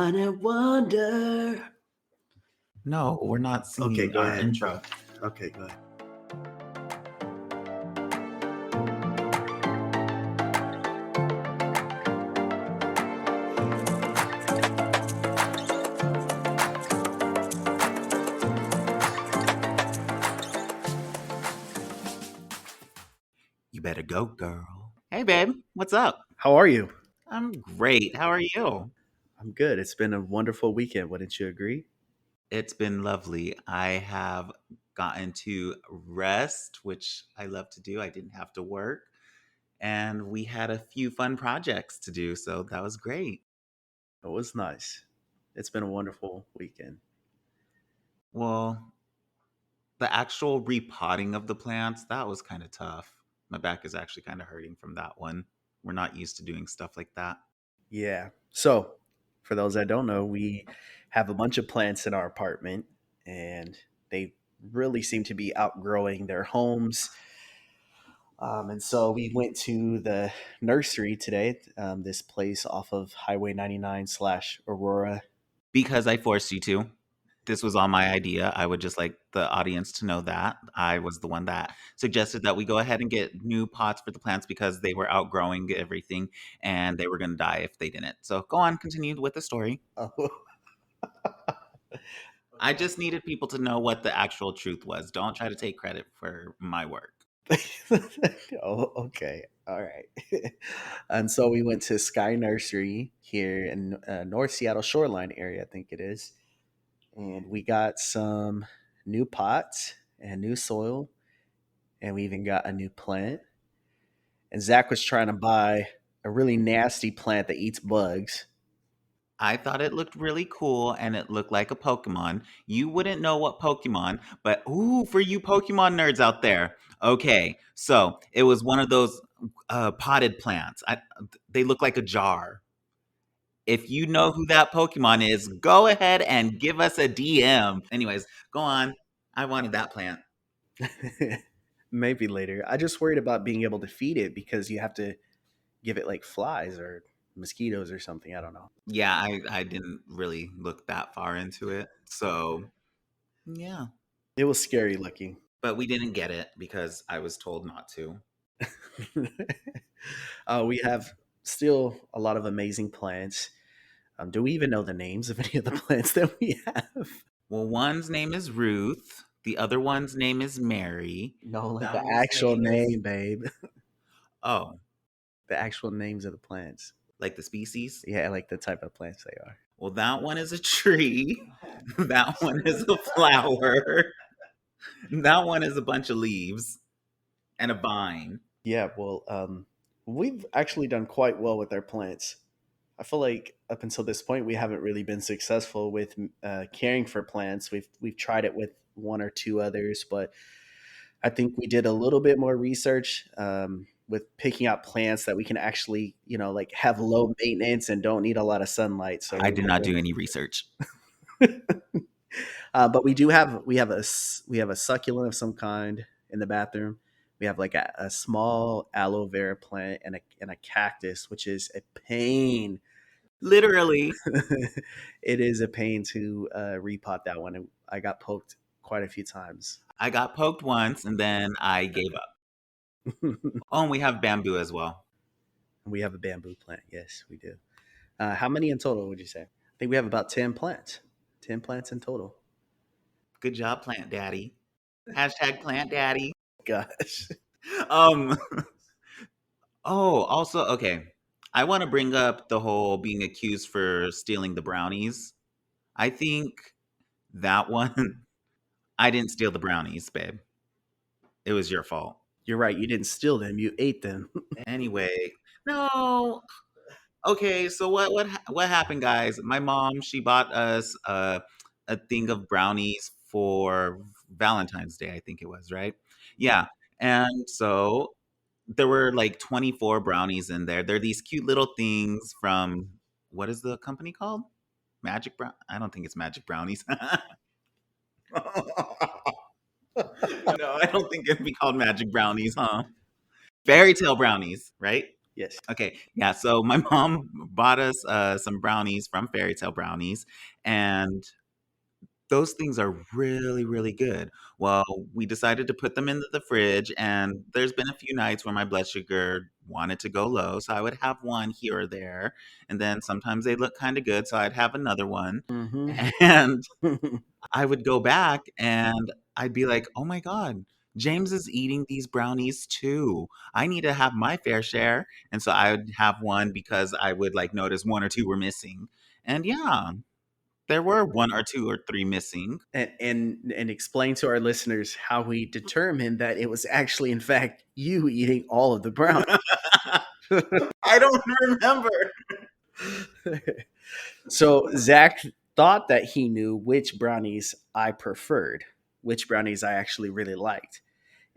I wonder. No, we're not Okay, singing go our ahead. intro. Okay, go ahead. You better go, girl. Hey, babe. What's up? How are you? I'm great. How are you? I'm good. It's been a wonderful weekend. Wouldn't you agree? It's been lovely. I have gotten to rest, which I love to do. I didn't have to work. And we had a few fun projects to do, so that was great. It was nice. It's been a wonderful weekend. Well, the actual repotting of the plants, that was kind of tough. My back is actually kind of hurting from that one. We're not used to doing stuff like that. Yeah. So, for those that don't know, we have a bunch of plants in our apartment, and they really seem to be outgrowing their homes. And so we went to the nursery today, this place off of Highway 99 slash Aurora. Because I forced you to. This was all my idea. I would just like the audience to know that. I was the one that suggested that we go ahead and get new pots for the plants because they were outgrowing everything and they were going to die if they didn't. So go on, continue with the story. Oh, I just needed people to know what the actual truth was. Don't try to take credit for my work. oh, okay. All right. And so we went to Sky Nursery here in North Seattle Shoreline area, I think it is. And we got some new pots and new soil, and we even got a new plant. And Zach was trying to buy a really nasty plant that eats bugs. I thought it looked really cool and it looked like a Pokemon. You wouldn't know what Pokemon, but ooh, for you Pokemon nerds out there. Okay, so it was one of those potted plants. They look like a jar. If you know who that Pokemon is, go ahead and give us a DM. Anyways, go on. I wanted that plant. Maybe later. I just worried about being able to feed it because you have to give it like flies or mosquitoes or something. I don't know. Yeah, I didn't really look that far into it. So, yeah. It was scary looking. But we didn't get it because I was told not to. We have still a lot of amazing plants. Do we even know the names of any of the plants that we have? Well, one's name is Ruth. The other one's name is Mary. No, like That the one's actual name is name, babe. oh, The actual names of the plants. like the species. Yeah, like the type of plants they are. Well, that one is a tree. That one is a flower. That one is a bunch of leaves and a vine. Yeah, well, we've actually done quite well with our plants. I feel like up until this point, we haven't really been successful with caring for plants. We've tried it with one or two others, but I think we did a little bit more research with picking out plants that we can actually, like have low maintenance and don't need a lot of sunlight. So I we did went not do any research. with, but we have a succulent of some kind in the bathroom. We have like a small aloe vera plant and a cactus, which is a pain. Literally. It is a pain to repot that one. I got poked quite a few times. I got poked once and then I gave up. Oh, and we have bamboo as well. We have a bamboo plant. Yes, we do. How many in total would you say? I think we have about 10 plants. 10 plants in total. Good job, Plant Daddy. Hashtag Plant Daddy. Gosh. Um, oh, also, okay. I want to bring up the whole being accused for stealing the brownies. I think that one, I didn't steal the brownies, babe. It was your fault. You're right. You didn't steal them. You ate them. Anyway, no. Okay, so what happened, guys? My mom, she bought us a thing of brownies for Valentine's Day, I think it was, right? Yeah. And so there were like 24 brownies in there. They're these cute little things from what is the company called? Magic Brown? I don't think it's Magic Brownies. No, I don't think it'd be called Magic Brownies, huh? Fairy Tale Brownies, right? Yes. Okay, yeah. So my mom bought us some brownies from Fairy Tale Brownies, and those things are really, really good. Well, we decided to put them into the fridge, and there's been a few nights where my blood sugar wanted to go low, so I would have one here or there, and then sometimes they look kind of good, so I'd have another one. Hmm. And I would go back and I'd be like, "Oh my god, James is eating these brownies too. I need to have my fair share." And so I would have one because I would like notice one or two were missing. And yeah, there were one or two or three missing. And explain to our listeners how we determined that it was actually, in fact, you eating all of the brownie. I don't remember. So Zach thought that he knew which brownies I preferred, which brownies I actually really liked,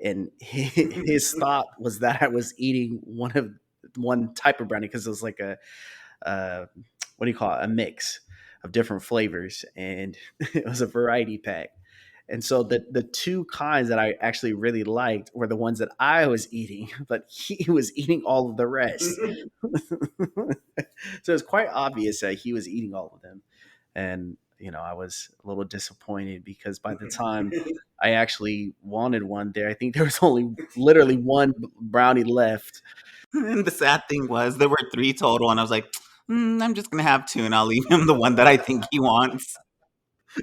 and his thought was that I was eating one type of brownie because it was like a uh, what do you call it, a mix of different flavors, and it was a variety pack. And so the two kinds that I actually really liked were the ones that I was eating, but he was eating all of the rest. So it's quite obvious that he was eating all of them. And I was a little disappointed because by the time I actually wanted one there, I think there was only literally one brownie left. And the sad thing was there were three total, and I was like, I'm just gonna have two, and I'll leave him the one that I think he wants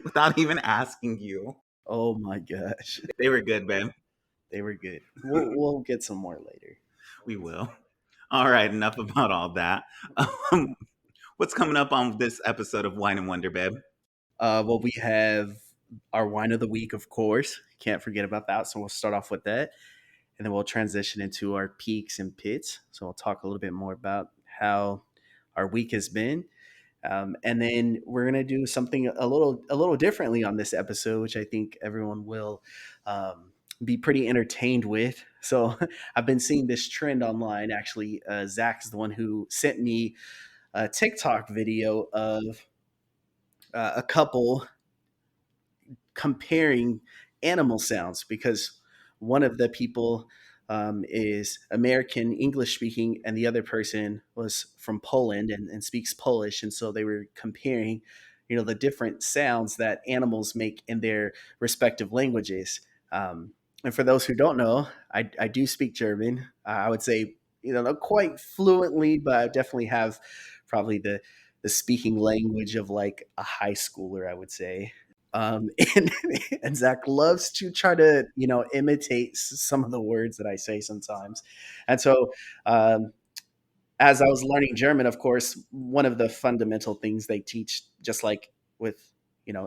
without even asking you. Oh my gosh. They were good, babe. They were good. We'll get some more later. We will. All right, enough about all that. Um, what's coming up on this episode of Wine and Wonder, babe? Well, we have our wine of the week, of course. Can't forget about that. So we'll start off with that, and then we'll transition into our peaks and pits. So we'll talk a little bit more about how our week has been, and then we're gonna do something a little differently on this episode, which I think everyone will be pretty entertained with. So I've been seeing this trend online. Actually, Zach's the one who sent me a TikTok video of a couple comparing animal sounds because one of the people is American English speaking, and the other person was from Poland and speaks Polish, and so they were comparing, the different sounds that animals make in their respective languages. And for those who don't know, I do speak German. I would say, not quite fluently, but I definitely have probably the speaking language of like a high schooler, I would say. And, and Zach loves to try to, imitate some of the words that I say sometimes. And so, as I was learning German, of course, one of the fundamental things they teach, just like with,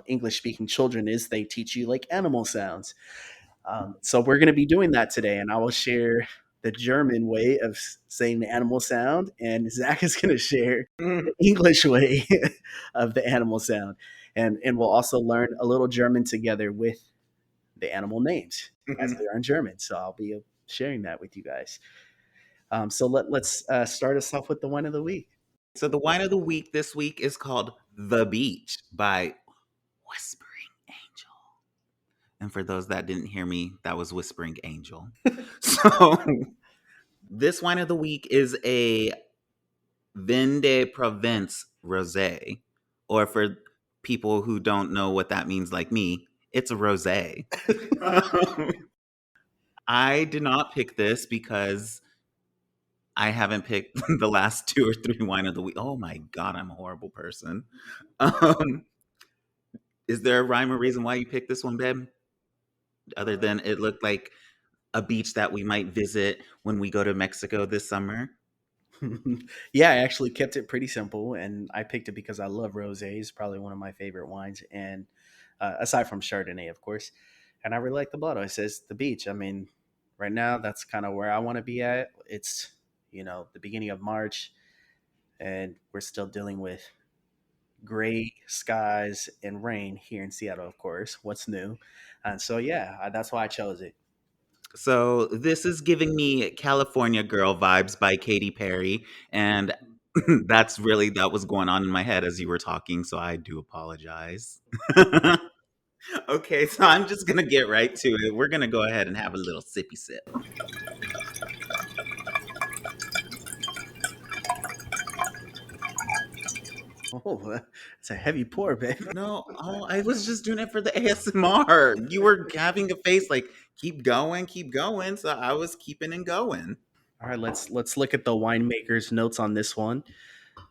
English speaking children, is they teach you like animal sounds. So we're going to be doing that today, and I will share the German way of saying the animal sound, and Zach is going to share the English way of the animal sound, and we'll also learn a little German together with the animal names as they are in German. So I'll be sharing that with you guys. So let's start us off with the one of the week. So the wine of the week this week is called The Beach by Whispering Angel. And for those that didn't hear me, that was Whispering Angel. So this wine of the week is a Vin de Provence rosé, or for people who don't know what that means like me, it's a rosé. I did not pick this because I haven't picked the last two or three wine of the week. Oh my god, I'm a horrible person. Um, is there a rhyme or reason why you picked this one, babe? Other than it looked like a beach that we might visit when we go to Mexico this summer? Yeah, I actually kept it pretty simple, and I picked it because I love rosés, probably one of my favorite wines, and aside from Chardonnay, of course. And I really like the bottle. It says the beach. I mean, right now that's kind of where I want to be at. It's the beginning of March, and we're still dealing with gray skies and rain here in Seattle. Of course, what's new? And so yeah, that's why I chose it. So this is giving me California Girl vibes by Katy Perry, and that was going on in my head as you were talking, so I do apologize. Okay, so I'm just gonna get right to it. We're gonna go ahead and have a little sippy sip. Oh, it's a heavy pour, baby. No, oh, I was just doing it for the ASMR. You were having a face like keep going. So I was keeping and going. All right, let's look at the winemaker's notes on this one.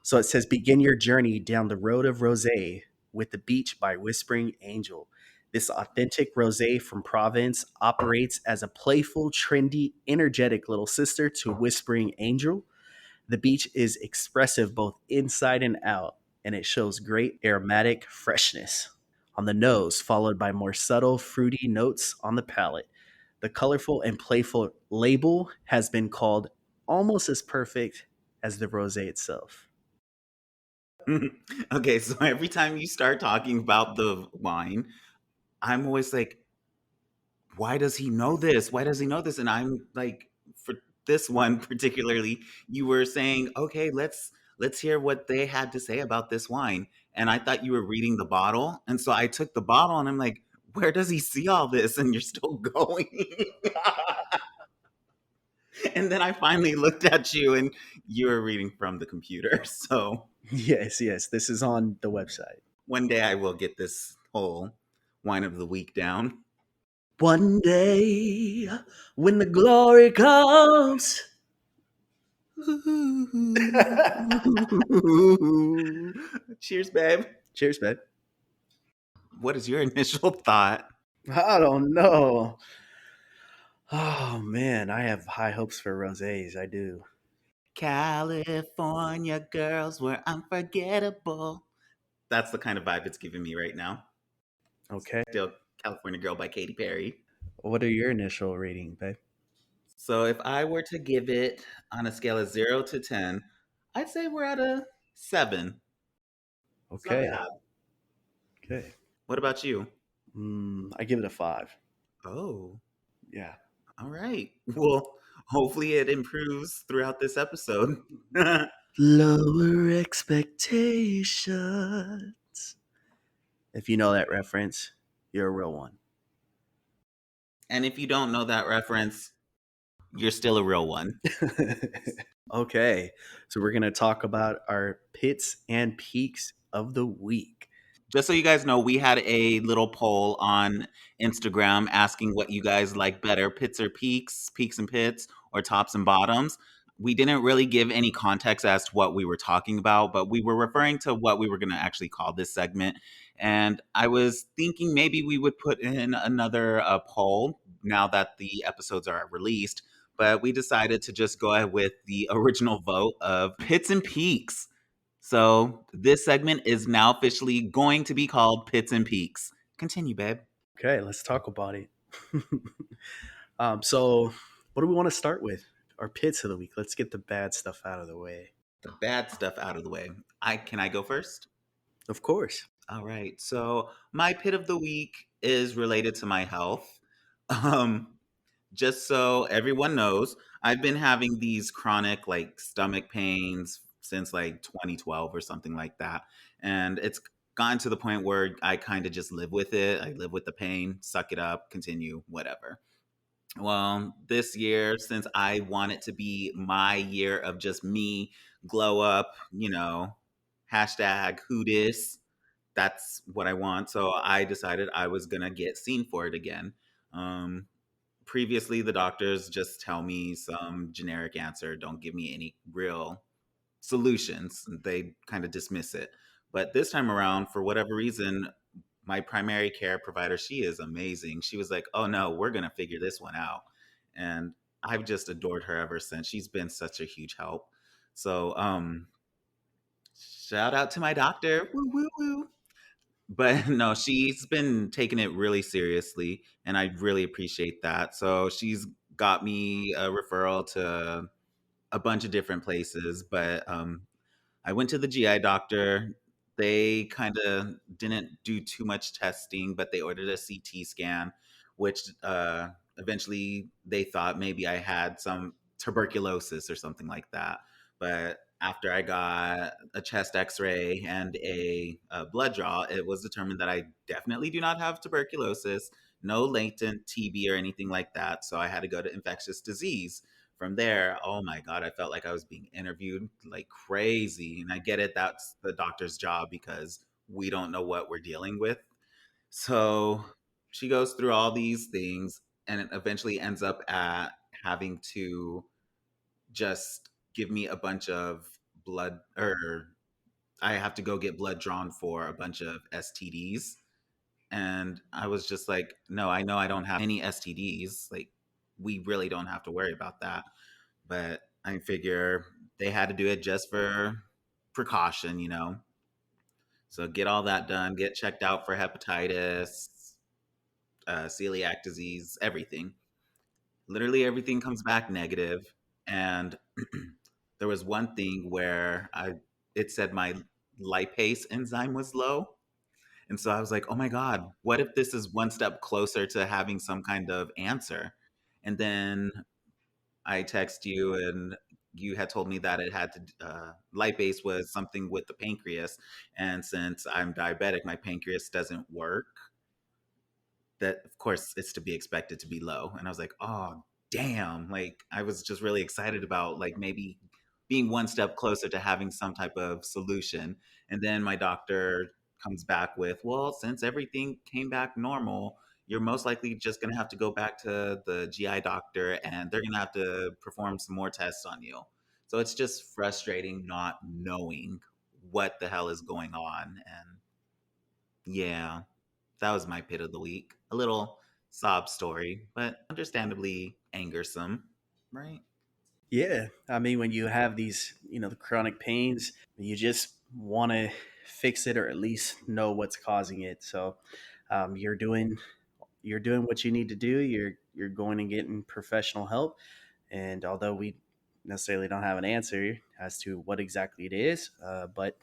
So it says, begin your journey down the road of rosé with the beach by Whispering Angel. This authentic rosé from Provence operates as a playful, trendy, energetic little sister to Whispering Angel. The beach is expressive both inside and out, and it shows great aromatic freshness on the nose, followed by more subtle, fruity notes on the palate. The colorful and playful label has been called almost as perfect as the rosé itself. Okay, so every time you start talking about the wine, I'm always like, why does he know this? Why does he know this? And I'm like, for this one particularly, you were saying, okay, let's hear what they had to say about this wine. And I thought you were reading the bottle. And so I took the bottle and I'm like, where does he see all this? And you're still going. And then I finally looked at you and you were reading from the computer. So Yes, yes, this is on the website. one day I will get this whole wine of the week down. One day, when the glory comes. Cheers, babe. Cheers, babe. What is your initial thought? I don't know. Oh man, I have high hopes for rosés. I do. California girls were unforgettable. That's the kind of vibe it's giving me right now. Okay. Still California Girl by Katy Perry. What are your initial rating, babe? So if I were to give it on a scale of 0 to 10, I'd say we're at a 7. It's not Okay. bad. Okay. What about you? I give it a 5. Oh, Yeah. all right. Well, hopefully it improves throughout this episode. Lower expectations. If you know that reference, you're a real one. And if you don't know that reference, you're still a real one. Okay. So we're going to talk about our pits and peaks of the week. Just so you guys know, we had a little poll on Instagram asking what you guys like better, pits or peaks, peaks and pits, or tops and bottoms. We didn't really give any context as to what we were talking about, but we were referring to what we were going to actually call this segment. And I was thinking maybe we would put in another poll now that the episodes are released. But we decided to just go ahead with the original vote of pits and peaks. So this segment is now officially going to be called Pits and Peaks. Continue, babe. Okay, let's talk about it. So, what do we want to start with? Our pits of the week. Let's get the bad stuff out of the way. The bad stuff out of the way. I go first? Of course. All right. So my pit of the week is related to my health. Um, just so everyone knows, I've been having these chronic like stomach pains since like 2012 or something like that. And it's gotten to the point where I kind of just live with it. I live with the pain, suck it up, continue, whatever. Well, this year, since I want it to be my year of just me glow up, hashtag who dis, that's what I want. So I decided I was going to get seen for it again. Um, Previously the doctors just tell me some generic answer, don't give me any real solutions. They kind of dismiss it. But this time around, for whatever reason, my primary care provider, she is amazing. She was like, oh no, we're going to figure this one out. And I've just adored her ever since. She's been such a huge help. So shout out to my doctor. Woo, woo, woo. But no, she's been taking it really seriously, and I really appreciate that. So she's got me a referral to a bunch of different places, but I went to the GI doctor. They kind of didn't do too much testing, but they ordered a CT scan, which eventually they thought maybe I had some tuberculosis or something like that. But after I got a chest x ray and a blood draw, it was determined that I definitely do not have tuberculosis, no latent TB or anything like that. So I had to go to infectious disease from there, oh my God, I felt like I was being interviewed like crazy. And I get it, that's the doctor's job because we don't know what we're dealing with. So she goes through all these things and it eventually ends up at having to just give me a bunch of blood, or I have to go get blood drawn for a bunch of STDs. And I was just like, no, I know I don't have any STDs. Like, we really don't have to worry about that. But I figure they had to do it just for precaution, you know? So get all that done, get checked out for hepatitis, celiac disease, everything. Literally everything comes back negative. And there was one thing where it said my lipase enzyme was low. And so I was like, oh my God, what if this is one step closer to having some kind of answer? And then I text you, and you had told me that it had to, lipase was something with the pancreas. And since I'm diabetic, my pancreas doesn't work, that of course it's to be expected to be low. And I was like, oh damn, like I was just really excited about like maybe being one step closer to having some type of solution. And then my doctor comes back with, well, since everything came back normal, you're most likely just going to have to go back to the GI doctor and they're going to have to perform some more tests on you. So it's just frustrating not knowing what the hell is going on. And yeah, that was my pit of the week. A little sob story, but understandably angersome, right? Yeah, I mean, when you have these, the chronic pains, you just want to fix it or at least know what's causing it. So, you're doing what you need to do. You're going and getting professional help. And although we necessarily don't have an answer as to what exactly it is, but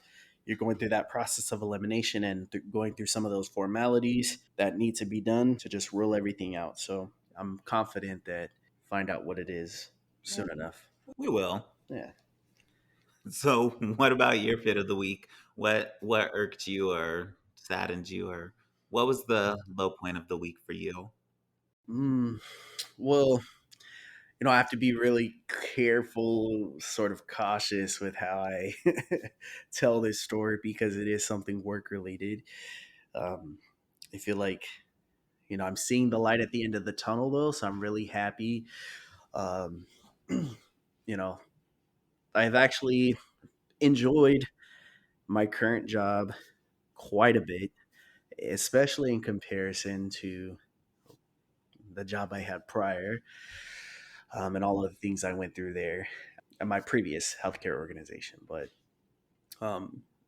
you're going through that process of elimination and going through some of those formalities that need to be done to just rule everything out. So I'm confident that find out what it is Yeah, soon enough. we will. Yeah. So, what about your pit of the week? What irked you or saddened you, or what was the low point of the week for you? Mm, well, I have to be really careful, sort of cautious with how I tell this story because it is something work related. Um, I feel like, I'm seeing the light at the end of the tunnel though, so I'm really happy. Um, you know, I've actually enjoyed my current job quite a bit, especially in comparison to the job I had prior, and all of the things I went through there at my previous healthcare organization. But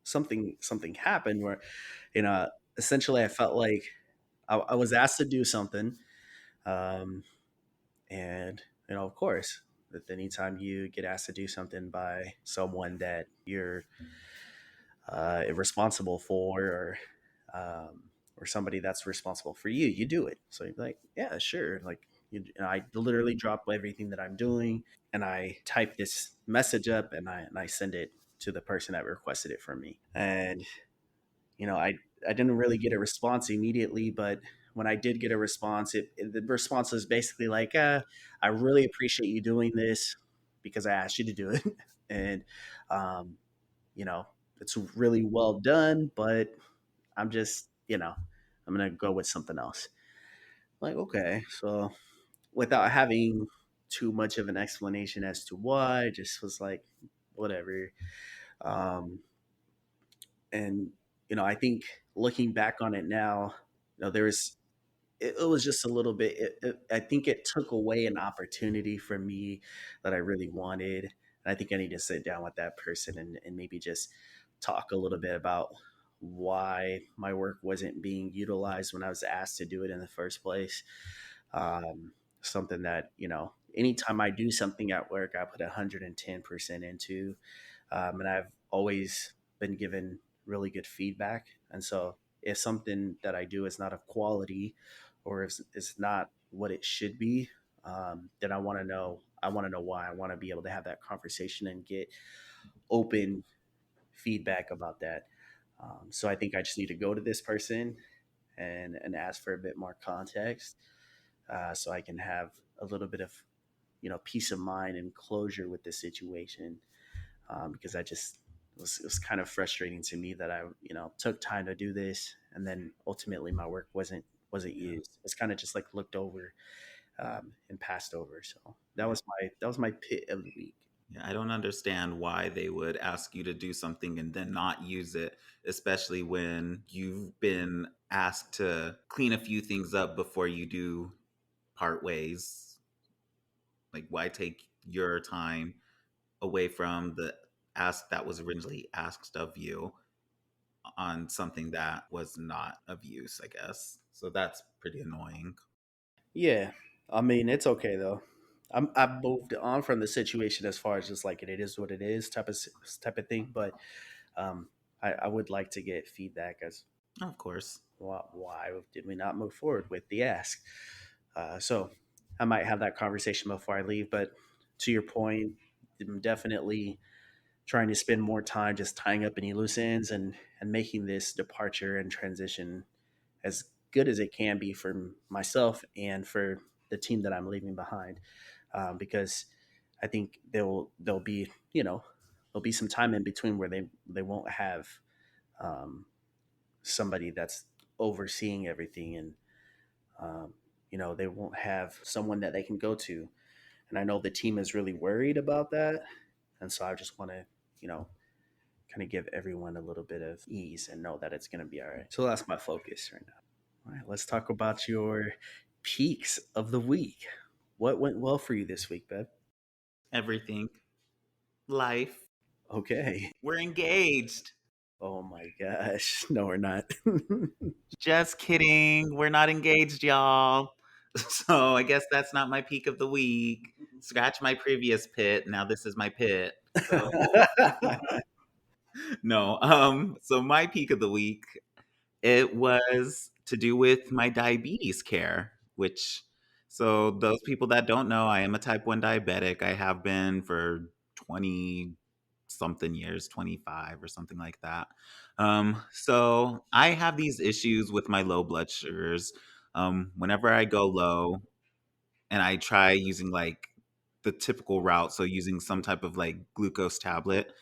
something happened where, essentially I felt like I was asked to do something, um, and of course, that anytime you get asked to do something by someone that you're responsible for, or somebody that's responsible for you, you do it. So you're like, yeah, sure. Like, I literally drop everything that I'm doing and I type this message up and I send it to the person that requested it from me. And I didn't really get a response immediately, but when I did get a response, the response was basically like, I really appreciate you doing this because I asked you to do it. And um, you know, it's really well done, but I'm just, I'm gonna go with something else. Like, okay, so without having too much of an explanation as to why, just was like, whatever. Um, and I think looking back on it now, there was it was just a little bit. I think it took away an opportunity from me that I really wanted. And I think I need to sit down with that person and maybe just talk a little bit about why my work wasn't being utilized when I was asked to do it in the first place. Something that, anytime I do something at work, I put 110% into. And I've always been given really good feedback. And so if something that I do is not of quality, or if it's not what it should be, then I want to know. I want to know why. I want to be able to have that conversation and get open feedback about that. So I think I just need to go to this person and ask for a bit more context, so I can have a little bit of peace of mind and closure with the situation, because I just it was kind of frustrating to me that I took time to do this, and then ultimately my work wasn't Yeah. used. It's kind of just like looked over, and passed over. So that was my pit of the week. Yeah, I don't understand why they would ask you to do something and then not use it, especially when you've been asked to clean a few things up before you do part ways. Like, why take your time away from the ask that was originally asked of you on something that was not of use, I guess. So that's pretty annoying. Yeah, I mean it's okay though. I've moved on from the situation as far as just like it is what it is type of thing. But I would like to get feedback as Of course. why did we not move forward with the ask. So I might have that conversation before I leave. But to your point, I'm definitely trying to spend more time just tying up any loose ends and making this departure and transition as good as it can be for myself and for the team that I'm leaving behind. Because I think there'll be there'll be some time in between where they won't have um, somebody that's overseeing everything, and um, they won't have someone that they can go to. And I know the team is really worried about that, and so I just want to you know kind of give everyone a little bit of ease and know that it's going to be all right. So that's my focus right now. All right, let's talk about your peaks of the week. What went well for you this week, Bev? Everything. Life. Okay. We're engaged. Oh my gosh. No, we're not. Just kidding. We're not engaged, y'all. So I guess that's not my peak of the week. Scratch my previous pit. Now this is my pit. So no. So my peak of the week, it was to do with my diabetes care, which, so those people that don't know, I am a type 1 diabetic. I have been for 20 something years, 25 or something like that. So I have these issues with my low blood sugars. Whenever I go low and I try using like the typical route, so using some type of like glucose tablet,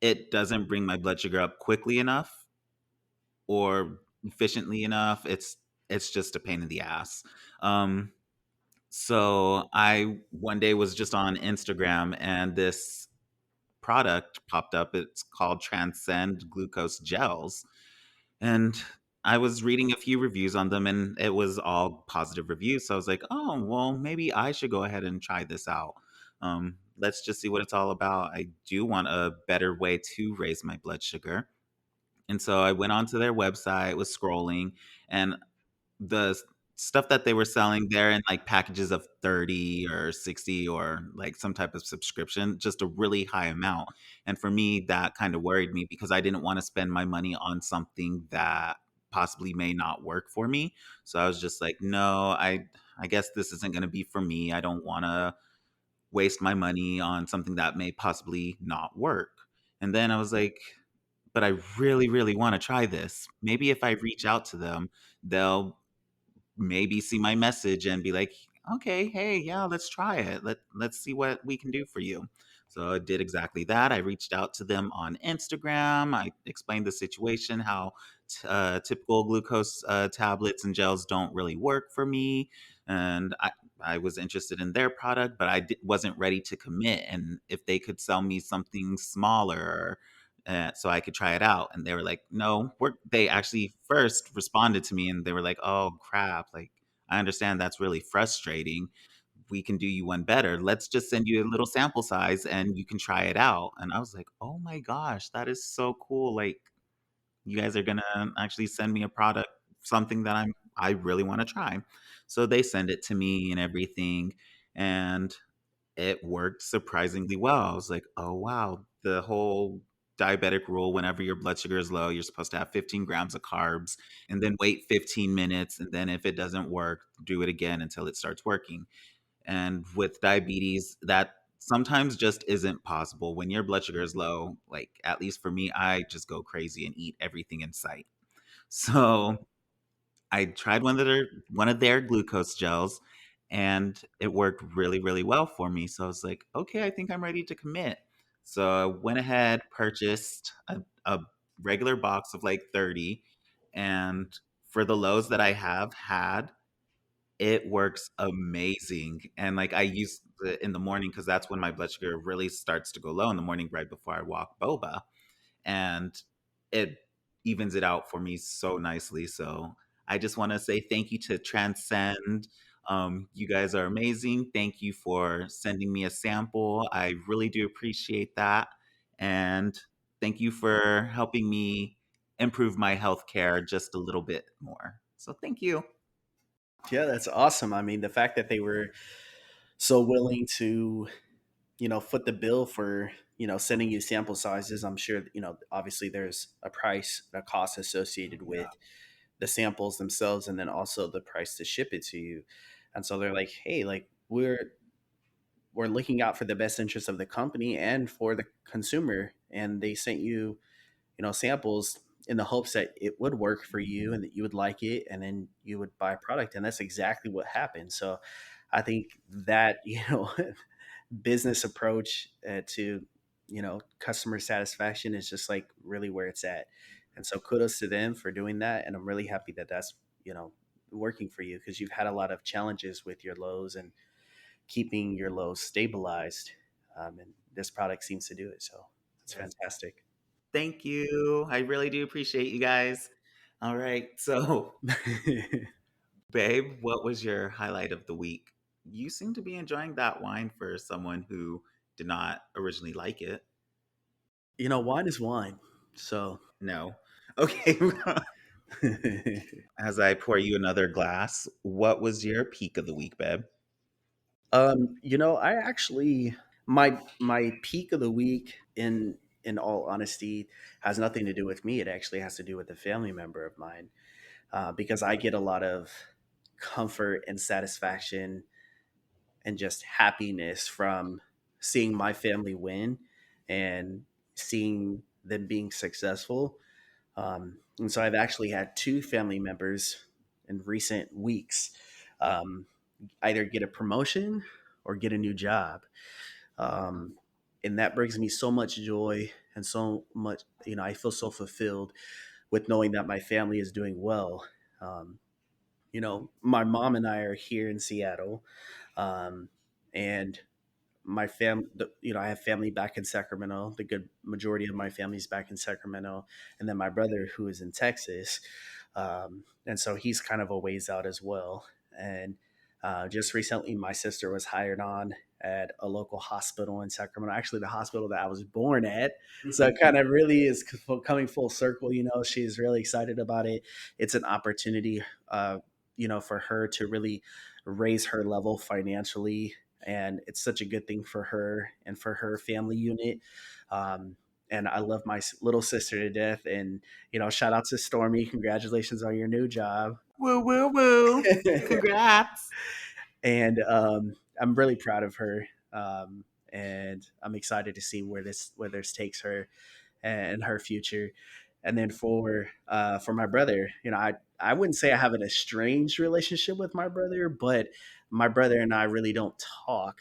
it doesn't bring my blood sugar up quickly enough or efficiently enough. It's just a pain in the ass. Um, so I one day was just on Instagram and this product popped up. It's called Transcend Glucose Gels. And I was reading a few reviews on them and it was all positive reviews. So I was like, oh, well, maybe I should go ahead and try this out. Let's just see what it's all about. I do want a better way to raise my blood sugar. And so I went onto their website, was scrolling, and the stuff that they were selling there in like packages of 30 or 60 or like some type of subscription, just a really high amount. And for me, that kind of worried me because I didn't want to spend my money on something that possibly may not work for me. So I was just like, no, I guess this isn't going to be for me. I don't want to waste my money on something that may possibly not work. And then I was like, but I really, really want to try this. Maybe if I reach out to them, they'll maybe see my message and be like, "Okay, hey, yeah, let's try it. Let's see what we can do for you." So I did exactly that. I reached out to them on Instagram. I explained the situation, how typical glucose tablets and gels don't really work for me, and I was interested in their product, but wasn't ready to commit. And if they could sell me something smaller, so I could try it out. And they were like, no, they actually first responded to me and they were like, oh crap. Like, I understand that's really frustrating. We can do you one better. Let's just send you a little sample size and you can try it out. And I was like, oh my gosh, that is so cool. Like, you guys are going to actually send me a product, something that I really want to try. So they send it to me and everything. And it worked surprisingly well. I was like, "Oh, wow." The whole diabetic rule, whenever your blood sugar is low, you're supposed to have 15 grams of carbs and then wait 15 minutes. And then if it doesn't work, do it again until it starts working. And with diabetes, that sometimes just isn't possible. When your blood sugar is low, like at least for me, I just go crazy and eat everything in sight. So I tried one of their glucose gels and it worked really, really well for me. So I was like, okay, I think I'm ready to commit. So I went ahead, purchased a regular box of like 30. And for the lows that I have had, it works amazing. And like I use it in the morning because that's when my blood sugar really starts to go low in the morning, right before I walk boba, and it evens it out for me so nicely. So I just want to say thank you to Transcend. You guys are amazing. Thank you for sending me a sample. I really do appreciate that. And thank you for helping me improve my health care just a little bit more. So thank you. Yeah, that's awesome. I mean, the fact that they were so willing to, foot the bill for, sending you sample sizes. I'm sure, obviously there's a price, a cost associated Yeah. with the samples themselves, and then also the price to ship it to you. And so they're like, hey, like we're looking out for the best interest of the company and for the consumer. And they sent you, samples in the hopes that it would work for you and that you would like it, and then you would buy a product. And that's exactly what happened. So I think that, business approach to, customer satisfaction is just like really where it's at. And so kudos to them for doing that. And I'm really happy that that's, working for you, because you've had a lot of challenges with your lows and keeping your lows stabilized. And this product seems to do it. So that's Yes. fantastic. Thank you. I really do appreciate you guys. All right. So, babe, what was your highlight of the week? You seem to be enjoying that wine for someone who did not originally like it. Wine is wine. So, No. Okay. As I pour you another glass, what was your peak of the week, babe? I actually, my peak of the week, in all honesty, has nothing to do with me. It actually has to do with a family member of mine, because I get a lot of comfort and satisfaction and just happiness from seeing my family win and seeing them being successful. And so I've actually had two family members in recent weeks, um, either get a promotion or get a new job. Um, and that brings me so much joy and so much, I feel so fulfilled with knowing that my family is doing well. Um, my mom and I are here in Seattle, um, and I have family back in Sacramento. The good majority of my family's back in Sacramento, and then my brother, who is in Texas, and so he's kind of a ways out as well. And just recently, my sister was hired on at a local hospital in Sacramento, actually the hospital that I was born at. So it kind of really is coming full circle. She's really excited about it. It's an opportunity, for her to really raise her level financially, and it's such a good thing for her and for her family unit. Um, and I love my little sister to death. And shout out to Stormy. Congratulations on your new job. Woo, woo, woo. Congrats. And I'm really proud of her. And I'm excited to see where this takes her and her future. And then for my brother, I wouldn't say I have an estranged relationship with my brother, but my brother and I really don't talk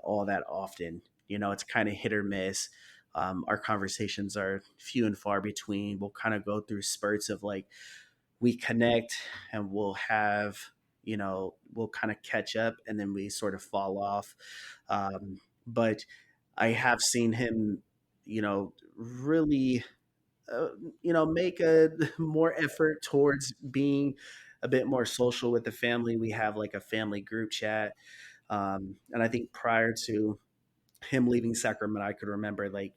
all that often. It's kind of hit or miss. Our conversations are few and far between. We'll kind of go through spurts of like we connect and we'll kind of catch up, and then we sort of fall off. But I have seen him, really make a more effort towards being a bit more social with the family. We have like a family group chat, and I think prior to him leaving Sacramento, I could remember, like,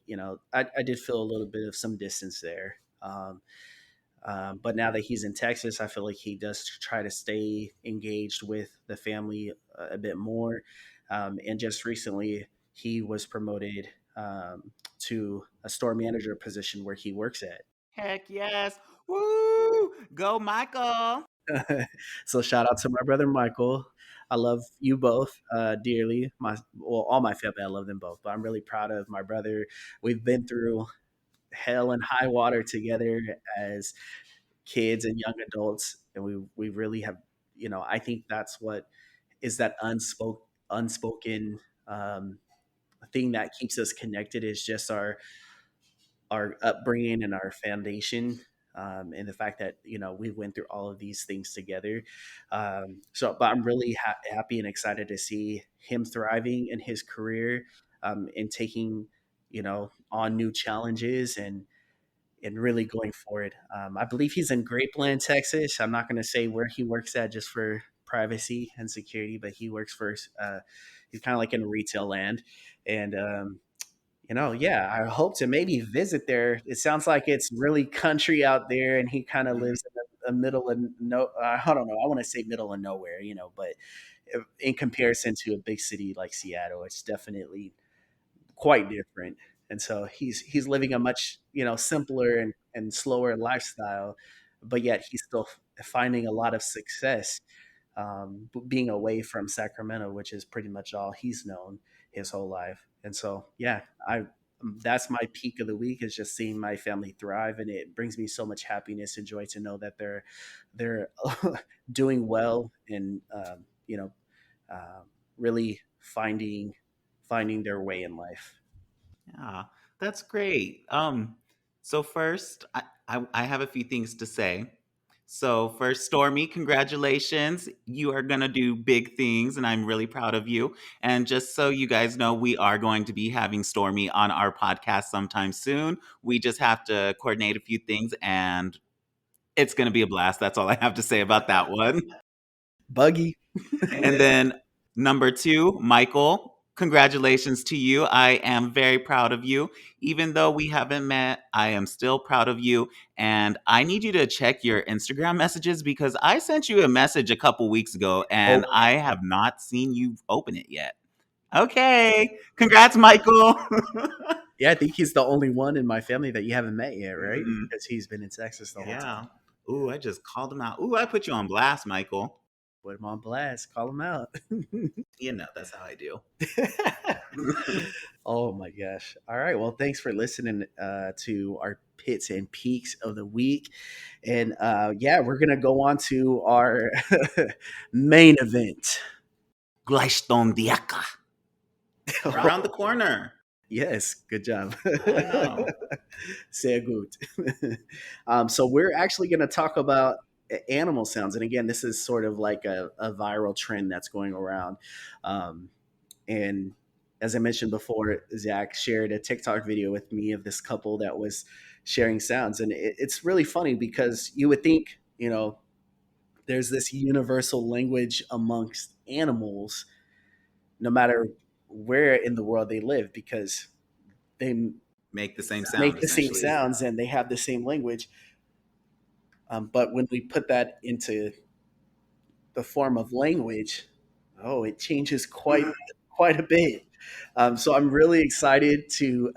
I did feel a little bit of some distance there. But now that he's in Texas, I feel like he does try to stay engaged with the family a bit more. And just recently, he was promoted to a store manager position where he works at. Heck yes. Woo! Go, Michael. So shout out to my brother Michael. I love you both dearly. All my family, I love them both. But I'm really proud of my brother. We've been through hell and high water together as kids and young adults, and we really have. I think that's what is that unspoken thing that keeps us connected is just our upbringing and our foundation, and the fact that we went through all of these things together. But I'm really happy and excited to see him thriving in his career, and taking on new challenges and really going forward. I believe he's in Grapeland, Texas. I'm not going to say where he works at just for privacy and security, but he works for. He's kind of like in retail land, and yeah, I hope to maybe visit there. It sounds like it's really country out there, and he kind of Mhm. lives in the middle of no. I don't know. I want to say middle of nowhere, but in comparison to a big city like Seattle, it's definitely quite different. And so he's living a much simpler and slower lifestyle, but yet he's still finding a lot of success, being away from Sacramento, which is pretty much all he's known his whole life. And so, yeah, I that's my peak of the week is just seeing my family thrive, and it brings me so much happiness and joy to know that they're doing well and uh, really finding their way in life. Yeah, that's great. So first, I have a few things to say. So first, Stormy, congratulations. You are gonna do big things, and I'm really proud of you. And just so you guys know, we are going to be having Stormy on our podcast sometime soon. We just have to coordinate a few things, and it's gonna be a blast. That's all I have to say about that one. Buggy. And then number two, Michael, congratulations to you. I am very proud of you. Even though we haven't met, I am still proud of you. And I need you to check your Instagram messages because I sent you a message a couple weeks ago and Oh, I have not seen you open it yet. Okay. Congrats, Michael. yeah, I think he's the only one in my family that you haven't met yet, right? Mhm. Because he's been in Texas the whole Yeah. time. Ooh, I just called him out. Ooh, I put you on blast, Michael. Put him on blast. Call him out. You know, that's how I do. Oh my gosh. All right. Well, thanks for listening to our pits and peaks of the week. And yeah, we're going to go on to our main event. Gleiston Diaka. Around the corner. Yes, good job. I know. Sehr gut. So we're actually going to talk about animal sounds. And again, this is sort of like a viral trend that's going around. Um, and as I mentioned before, Zach shared a TikTok video with me of this couple that was sharing sounds. And it's really funny because you would think, there's this universal language amongst animals, no matter where in the world they live, because they Make the same sound, make the same essentially. sounds and they have the same language. But when we put that into the form of language, oh, it changes quite a bit. So I'm really excited to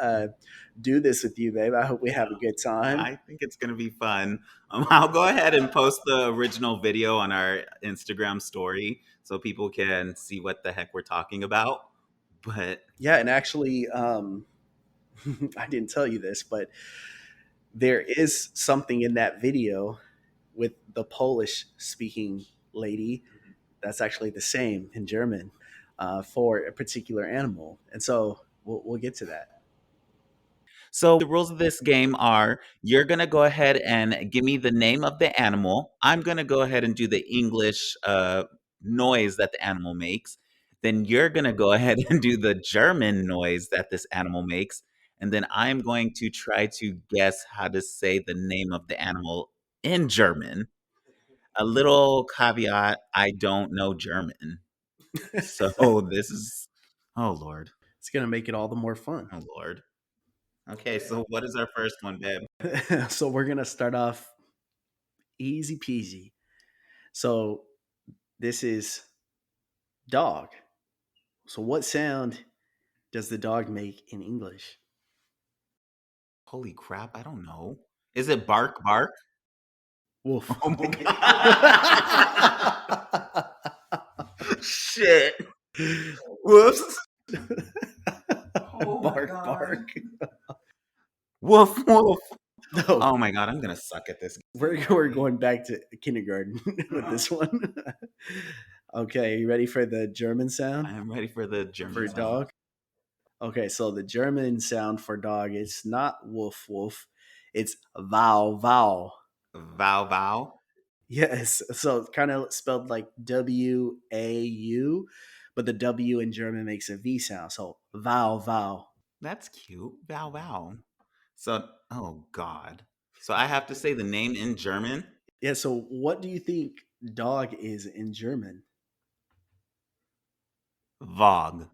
do this with you, babe. I hope we have a good time. I think it's going to be fun. I'll go ahead and post the original video on our Instagram story so people can see what the heck we're talking about. But Yeah, and actually, I didn't tell you this, but there is something in that video with the Polish speaking lady that's actually the same in German for a particular animal. And so we'll get to that. so the rules of this game are you're going to go ahead and give me the name of the animal. I'm going to go ahead and do the English noise that the animal makes. Then you're going to go ahead and do the German noise that this animal makes. And then I'm going to try to guess how to say the name of the animal in German. A little caveat, I don't know German. So this is oh Lord. It's going to make it all the more fun. Oh Lord. Okay, so what is our first one, babe? So we're going to start off easy peasy. So this is dog. So what sound does the dog make in English? Holy crap, I don't know. Is it bark bark? Wolf. Oh my god. Shit. Whoops. Oh my Bark, god. bark. Woof woof. No, Oh my god, I'm gonna suck at this. we're going back to kindergarten with this one. Okay, you ready for the German I sound am ready for the German for sound. dog? Okay, so the German sound for dog is not woof woof, it's wow wow. Vow vow. Yes, so kind of spelled like WAU, but the W in German makes a V sound. So wow wow. That's cute. Vow vow. So, oh God. So I have to say the name in German. Yeah, so what do you think dog is in German? Vog.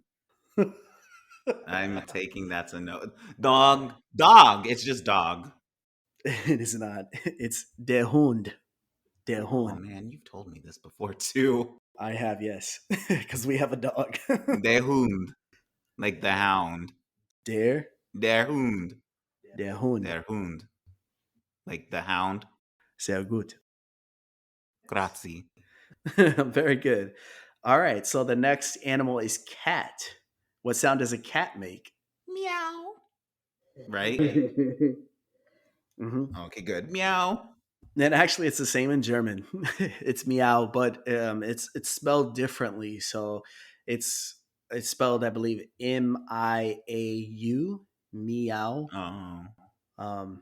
I'm taking that's a no. Dog. Dog. It's just dog. It is not. It's der Hund. Der Oh Hund. man, you've told me this before too. I have, yes, because we have a dog. Der Hund. Like the hound. Der, Der Hund. der Hund. Der Hund. Like the hound. Sehr gut. Grazie. Very good. All right, so the next animal is cat. What sound does a cat make? Meow. Right? Hmm. Okay, good. Meow. And actually, it's the same in German. It's meow, but it's spelled differently. So it's it's spelled, I believe, Miau, meow. Oh. Um,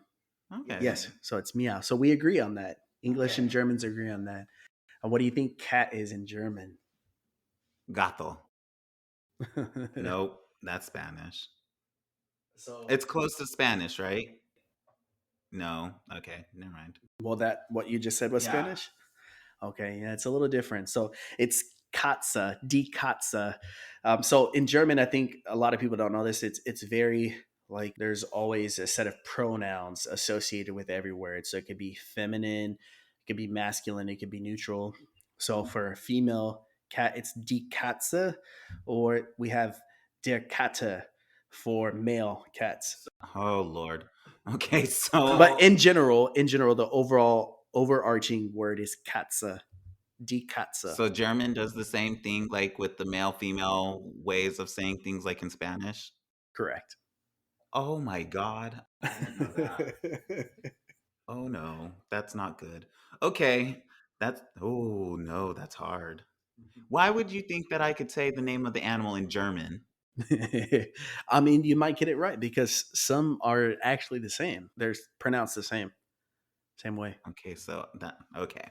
Okay. yes, so it's meow. So we agree on that. English and Germans agree on that. And what do you think cat is in German? Gato. Nope. That's Spanish. So, It's close to Spanish, right? No. Okay. Never mind. well, that what you just said was Yeah. Spanish. Okay, yeah, it's a little different. So it's Katze, die Katze. So in German, I think a lot of people don't know this. It's very like there's always a set of pronouns associated with every word. So it could be feminine, it could be masculine, it could be neutral. So for a female cat, it's die Katze, or we have der Katte for male cats. Oh Lord. Okay, But so in general, the overall overarching word is Katze, die Katze. so German does the same thing like with the male female ways of saying things like in Spanish. Correct. Oh my God. I didn't know that. Oh no, that's not good. Okay. That's oh no, that's hard. Why would you think that I could say the name of the animal in German? I mean, you might get it right because some are actually the same. They're pronounced the same way. Okay, so that okay.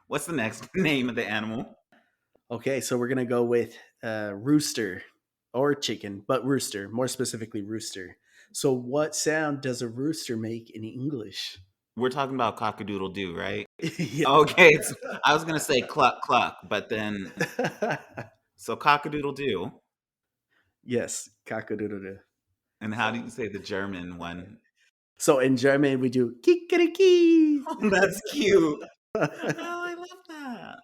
What's the next name of the animal? Okay, so we're gonna go with rooster or chicken, but rooster, more specifically rooster. So, what sound does a rooster make in English? We're talking about cockadoodle doo, right? Yeah. Okay, I was gonna say cluck cluck, but then so cockadoodle doo. Yes, cockadoodle. And how do you say the German one? So in German we do kikeriki. Oh, that's cute. Oh, I love that.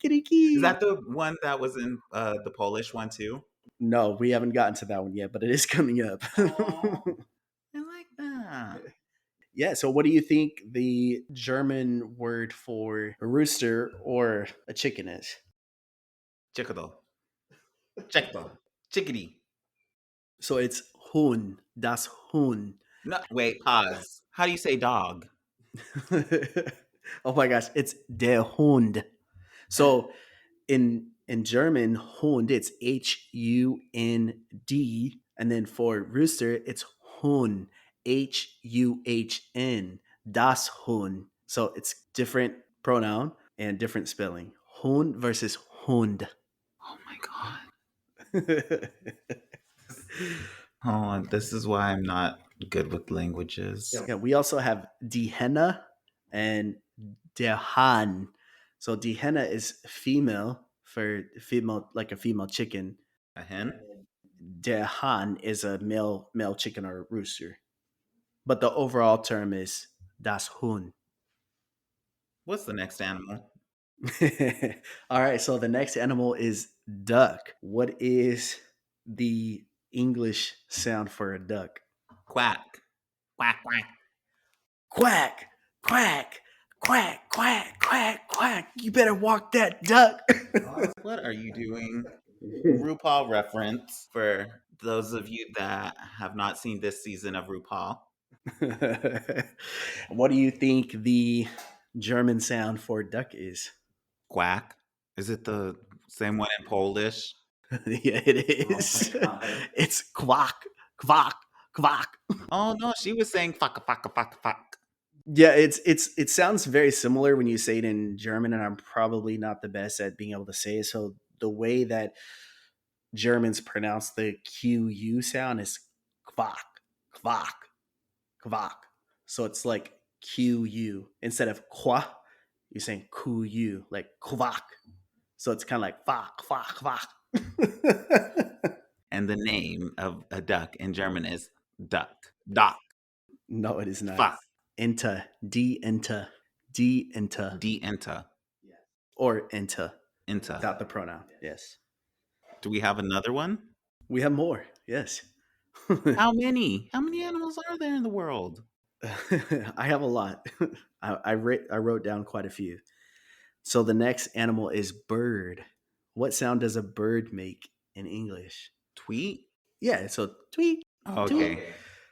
Is Kikeriki. that the one that was in the Polish one too? No, we haven't gotten to that one yet, but it is coming up. Oh, I like that. Yeah, so what do you think the German word for a rooster or a chicken is? Chickadee. Chickadee. Chickadee. So it's Huhn, das Huhn. No, wait, pause. How do you say dog? Oh my gosh, it's der Hund. So in German, Hund, it's Hund, and then for rooster, it's Hund, Huhn, das Hund. So it's different pronoun and different spelling. Hund versus Hund. Oh my God. Oh, this is why I'm not good with languages. Yeah, we also have die Henne and der Hahn. So die Henne is female for female, like a female chicken. A hen? Der Hahn is a male chicken or rooster. But the overall term is das Huhn. What's the next animal? All right, so the next animal is duck. What is the English sound for a duck? Quack. Quack, quack. Quack, quack, quack, quack, quack, quack. You better walk that duck. What are you doing? RuPaul reference for those of you that have not seen this season of RuPaul. What do you think the German sound for duck is? Quack. Is it the Same one in Polish. Yeah, it Oh is. my god. It's quack, quack, quack. Oh no, she was saying fuck fuck fuck fuck. Yeah, it sounds very similar when you say it in German, and I'm probably not the best at being able to say it. So the way that Germans pronounce the QU sound is quack, quack, quack. So it's like QU instead of qua. You're saying QU, like quack. So it's kind of like quack, quack, quack. And the name of a duck in German is duck. Duck. No, it is not. Fuck. Enter, de-enter, de-enter, D enter. or enter Enter. without the pronoun. Yes. Do we have another one? We have more. Yes. How many? How many animals are there in the world? I have a lot. I wrote down quite a few. So the next animal is bird. What sound does a bird make in English? Tweet? Yeah, so tweet, tweet. Okay.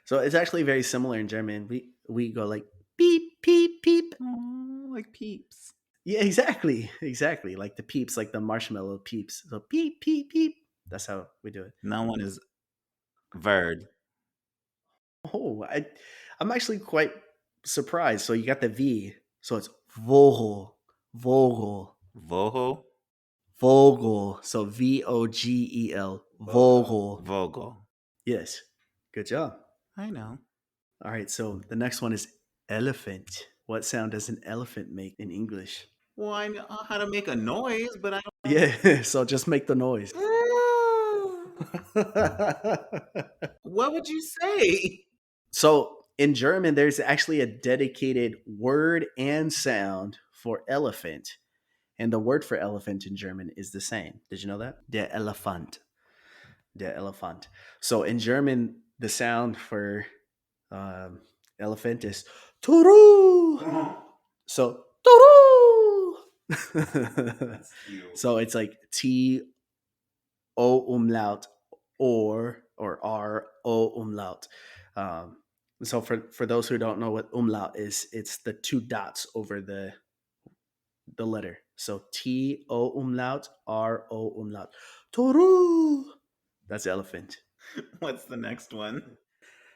So it's actually very similar in German. We go like beep, peep, peep. Oh, like peeps. Yeah, exactly, exactly. Like the peeps, like the marshmallow peeps. So peep, peep, peep. That's how we do it. No one is Verd. Oh, I'm actually quite surprised. So you got the V. So it's Vogel, Vogel, Voho? Vogel. So Vogel, Vogel. Vogel. Yes, good job. I know. All right, so the next one is elephant. What sound does an elephant make in English? Well, I know how to make a noise, but I Yeah, so just make the noise. don't. What would you say? So in German, there's actually a dedicated word and sound for elephant. And the word for elephant in German is the same. Did you know that? Der Elefant. Der Elefant. So in German, the sound for um, elephant is Turu. So Turu. So it's like T O umlaut or R O umlaut. So for those who don't know what umlaut is, it's the two dots over the letter. So T O umlaut, R O umlaut. Toru. That's elephant. What's the next one?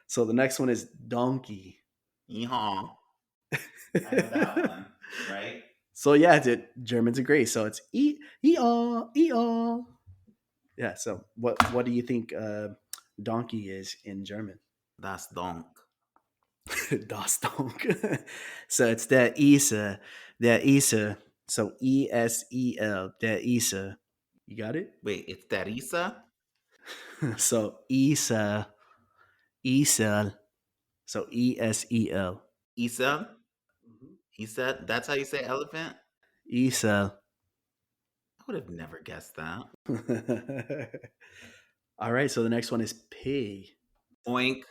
So the next one is donkey. Yeehaw. I know that one, right? So yeah, Germans agree. So it's e-aw. Yeah. So what do you think donkey is in German? Das Donk. Das Donk. So it's der Esel. So ESEL, der Esel. You got it? Wait, it's Teresa? So Esel. So ESEL. Isa? Isa? That's how you say elephant? Esel. I would have never guessed that. All right. So the next one is pig. Oink.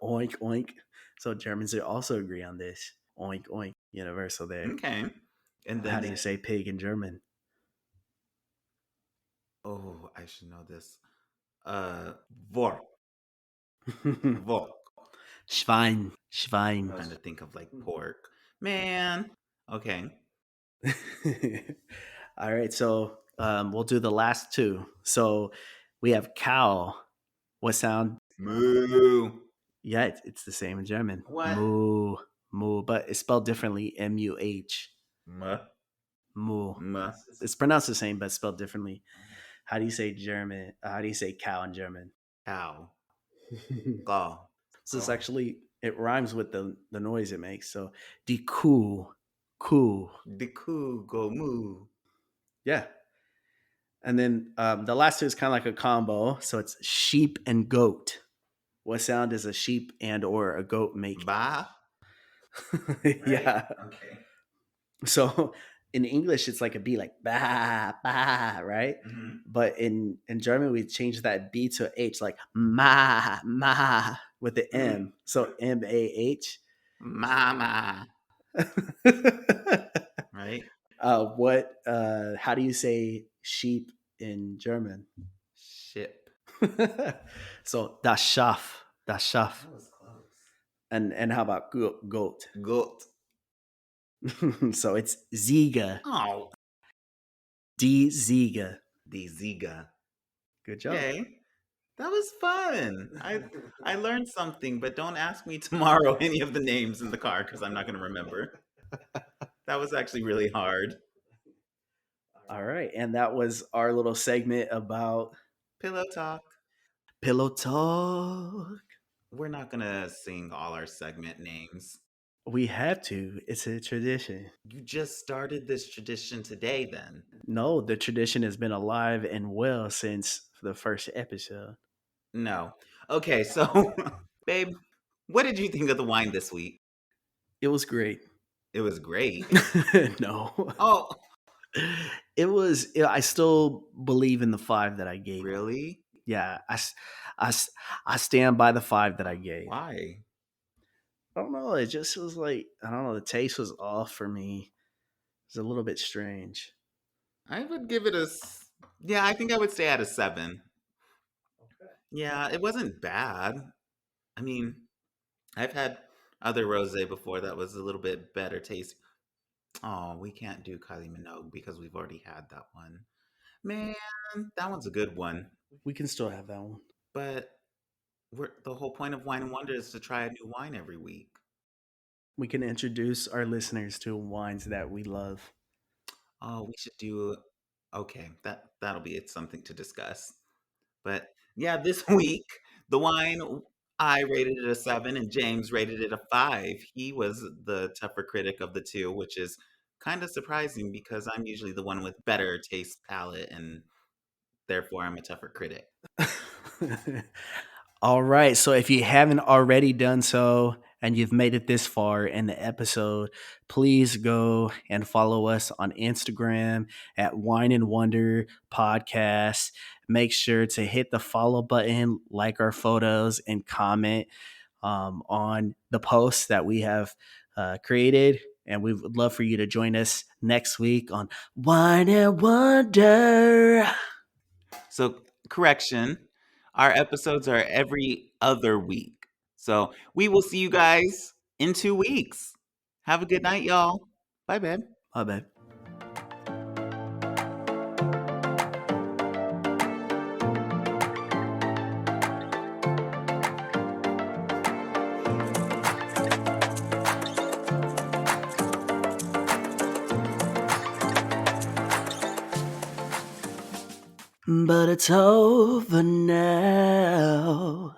Oink oink. So Germans also agree on this. Oink oink. Universal there. Okay. And How then do you say pig in German? oh, I should know this. Vor. Vor. Schwein. I'm Schwein. trying to think of like pork. Man. Okay. All right. So we'll do the last two. So we have cow. What sound? Moo. Yeah, it's the same in German. What? Moo. Moo. But it's spelled differently. MUH. Muh. Moo. Muh. It's pronounced the same, but spelled differently. How do you say German? How do you say cow in German? Cow. Gaw. So it's actually it rhymes with the noise it makes. So die Kuh, Kuh. The coo go moo. Yeah. And then the last two is kind of like a combo. So it's sheep and goat. What sound does a sheep and or a goat make? Ba. Yeah. Okay. So in English, it's like a B, like ba ba, right? Mhm. But in German, we changed that B to H, like ma ma with the M. So MAH. Mama. Right? How do you say sheep in German? Ship. So das Schaf, das Schaf. was close. And how about goat? Goat. So it's Ziege. Oh. D Ziga. The Ziga. Good job. Okay. That was fun. I learned something, but don't ask me tomorrow any of the names in the car because I'm not going to remember. That was actually really hard. All right, and that was our little segment about Pillow talk. pillow talk. We're not going to sing all our segment names. We have to. It's a tradition. You just started this tradition today, then. No, the tradition has been alive and well since the first episode. No. Okay, so, babe, what did you think of the wine this week? It was great. It was great. No. Oh, I still believe in the 5 that I gave it. really? Yeah, I, I stand by the 5 that I gave. Why? I don't know. It just was like, I don't know. The taste was off for me. It's a little bit strange. I would give it yeah, I think I would stay at a 7. Yeah, it wasn't bad. I mean, I've had other rosé before that was a little bit better taste. Oh, we can't do Kylie Minogue because we've already had that one. Man, that one's a good one. We can still have that one. But the whole point of Wine and Wonder is to try a new wine every week. We can introduce our listeners to wines that we love. Oh, we should do. Okay, that'll be it. Something to discuss. But yeah, this week the wine I rated it a 7 and James rated it a 5. He was the tougher critic of the two, which is kind of surprising because I'm usually the one with better taste palette and therefore I'm a tougher critic. All right. So if you haven't already done so and you've made it this far in the episode, please go and follow us on Instagram at Wine and Wonder Podcast. Make sure to hit the follow button, like our photos, and comment on the posts that we have created. And we would love for you to join us next week on Wine and Wonder. So, correction, our episodes are every other week. So, we will see you guys in 2 weeks. Have a good night, y'all. Bye, babe. My bad. But it's over now.